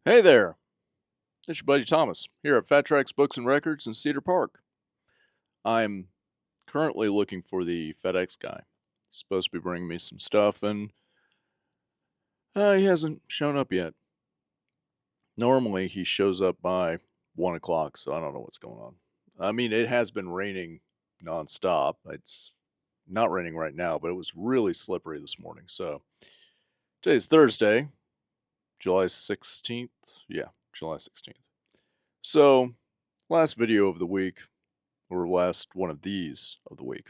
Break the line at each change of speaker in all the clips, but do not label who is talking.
Hey there, it's your buddy Thomas here at Fat Tracks Books and Records in Cedar Park. I'm currently looking for the FedEx guy. He's supposed to be bringing me some stuff, and he hasn't shown up yet. Normally, he shows up by 1 o'clock, so I don't know what's going on. I mean, it has been raining nonstop. It's not raining right now, but it was really slippery this morning. So today's Thursday, July 16th. Yeah, July 16th. So, last video of the week, or last one of these of the week.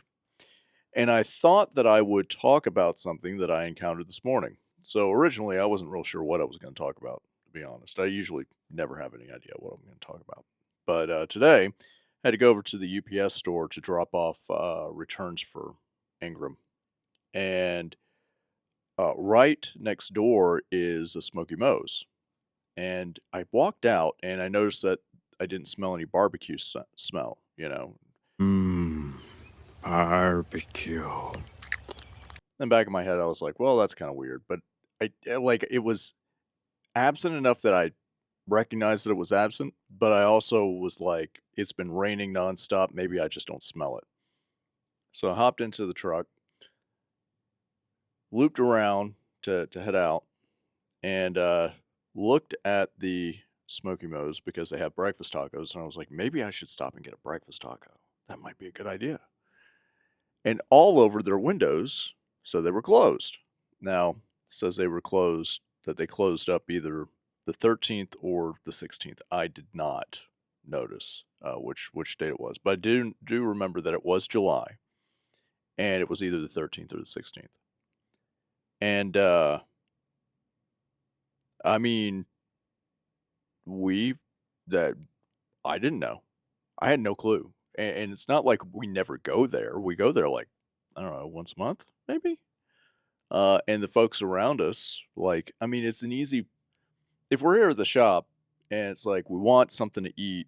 And I thought that I would talk about something that I encountered this morning. So originally, I wasn't real sure what I was going to talk about, to be honest. I usually never have any idea what I'm going to talk about. But today, I had to go over to the UPS store to drop off returns for Ingram. And right next door is a Smokey Mo's. And I walked out and I noticed that I didn't smell any barbecue smell,
Mmm, barbecue.
In the back of my head, I was like, well, that's kind of weird. But it was absent enough that I recognized that it was absent. But I also was like, it's been raining nonstop. Maybe I just don't smell it. So I hopped into the truck, looped around to head out, and looked at the Smoky Mo's because they have breakfast tacos. And I was like, maybe I should stop and get a breakfast taco. That might be a good idea. And all over their windows, so they were closed. Now, it says they were closed, that they closed up either the 13th or the 16th. I did not notice which date it was, but I do remember that it was July, and it was either the 13th or the 16th. And I mean, we that I didn't know. I had no clue, and it's not like we never go there. We go there like I don't know, once a month, maybe. And the folks around us, like, I mean, it's an easy. If we're here at the shop and it's like we want something to eat,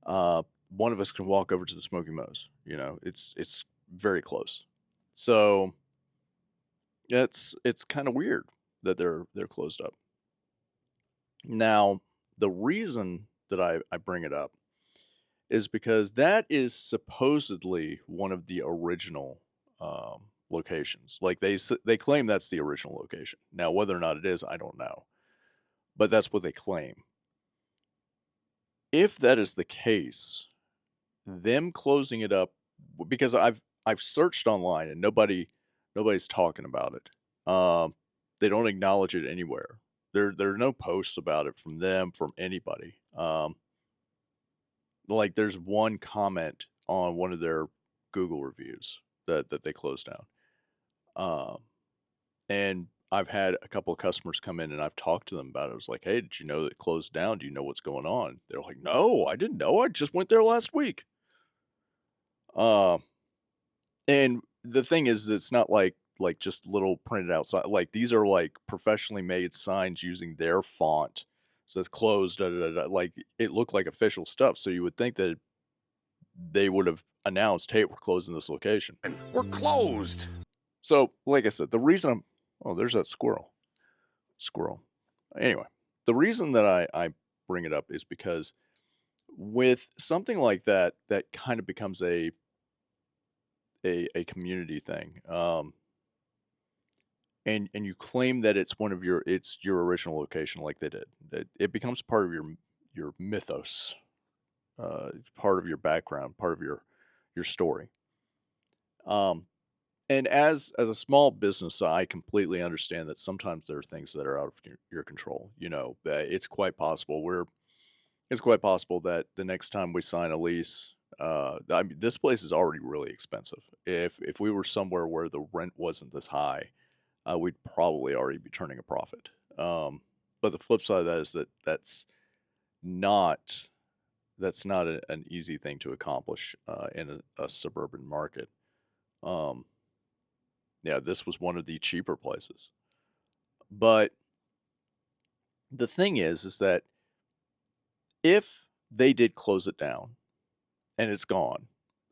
uh, one of us can walk over to the Smoky Mo's. It's very close. So it's kind of weird that they're closed up. Now, the reason that I bring it up is because that is supposedly one of the original locations. Like they claim that's the original location. Now, whether or not it is, I don't know, but that's what they claim. If that is the case, them closing it up because I've searched online and nobody's talking about it. They don't acknowledge it anywhere. There are no posts about it from them, from anybody. Like there's one comment on one of their Google reviews that they closed down. And I've had a couple of customers come in and I've talked to them about it. I was like, hey, did you know that it closed down? Do you know what's going on? They're like, no, I didn't know. I just went there last week. Uh, and the thing is, it's not like just little printed outside. Like these are like professionally made signs using their font. Says closed. Da, da, da, da. Like it looked like official stuff. So you would think that they would have announced, hey, we're closing this location.
We're closed.
So, like I said, the reason oh, there's that squirrel. Anyway, the reason that I bring it up is because with something like that, that kind of becomes a community thing. And you claim that it's it's your original location, like they did. It becomes part of your mythos, part of your background, part of your story. And as a small business, I completely understand that sometimes there are things that are out of your control. It's quite possible that the next time we sign a lease, I mean, this place is already really expensive. If we were somewhere where the rent wasn't this high, we'd probably already be turning a profit. But the flip side of that is that not an easy thing to accomplish in a suburban market. Um, yeah, this was one of the cheaper places. But the thing is that if they did close it down and it's gone,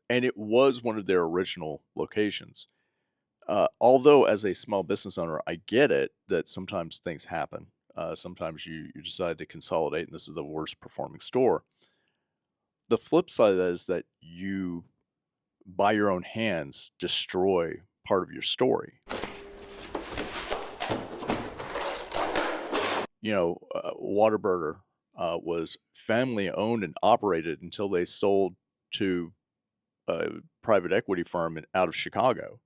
and it was one of their original locations, although as a small business owner, I get it that sometimes things happen. Sometimes you decide to consolidate, and this is the worst performing store. The flip side of that is that you, by your own hands, destroy part of your story. Whataburger was family owned and operated until they sold to a private equity firm out of Chicago.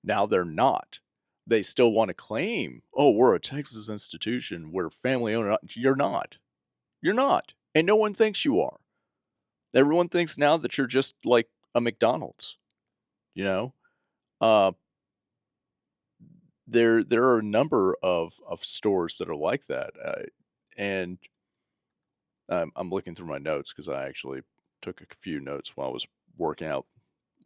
Now they're not. They still want to claim, oh, we're a Texas institution, we're family owned. You're not. You're not. And no one thinks you are. Everyone thinks now that you're just like a McDonald's, you know? Uh, there are a number of stores that are like that. And I'm looking through my notes because I actually took a few notes while I was working out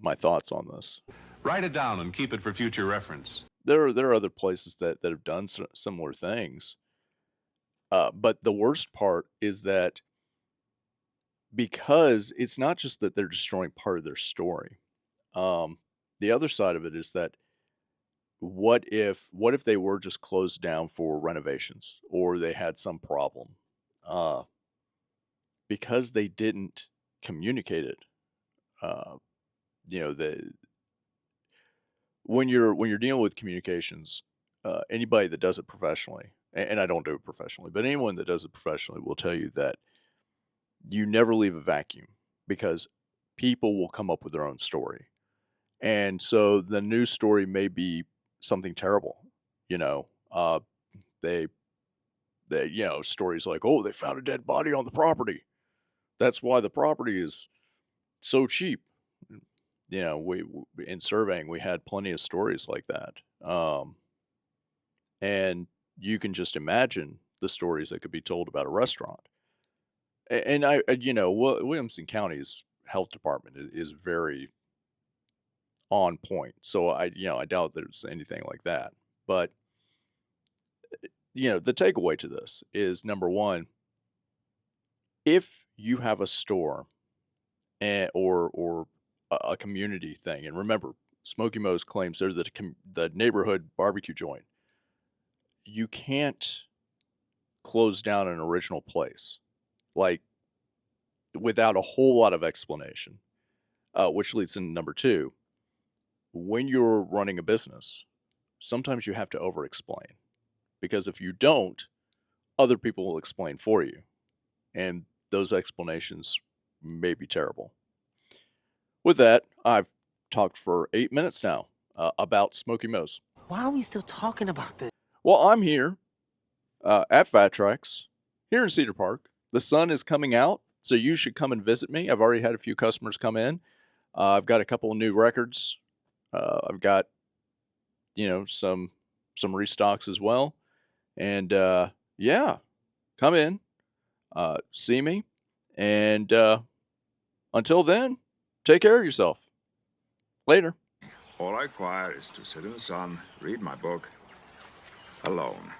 my thoughts on this.
Write it down and keep it for future reference.
There are other places that have done similar things. But the worst part is that because it's not just that they're destroying part of their story. The other side of it is that what if they were just closed down for renovations or they had some problem? Because they didn't communicate it. The when you're dealing with communications, anybody that does it professionally, and I don't do it professionally, but anyone that does it professionally will tell you that you never leave a vacuum because people will come up with their own story. And so the news story may be something terrible, you know. They stories like, oh, they found a dead body on the property. That's why the property is so cheap. We in surveying we had plenty of stories like that, and you can just imagine the stories that could be told about a restaurant. And Williamson County's health department is very on point. So I doubt there's anything like that. But the takeaway to this is number one: if you have a store or a community thing, and remember, Smokey Mo's claims they're the neighborhood barbecue joint. You can't close down an original place like without a whole lot of explanation. Which leads into number two: when you're running a business, sometimes you have to over-explain because if you don't, other people will explain for you, and those explanations may be terrible. With that, I've talked for 8 minutes now about Smokey Mo's.
Why are we still talking about this?
Well, I'm here at Fat Tracks here in Cedar Park. The sun is coming out, so you should come and visit me. I've already had a few customers come in. I've got a couple of new records. I've got some restocks as well, and yeah, come in, see me, and until then, take care of yourself. Later.
All I require is to sit in the sun, read my book, alone.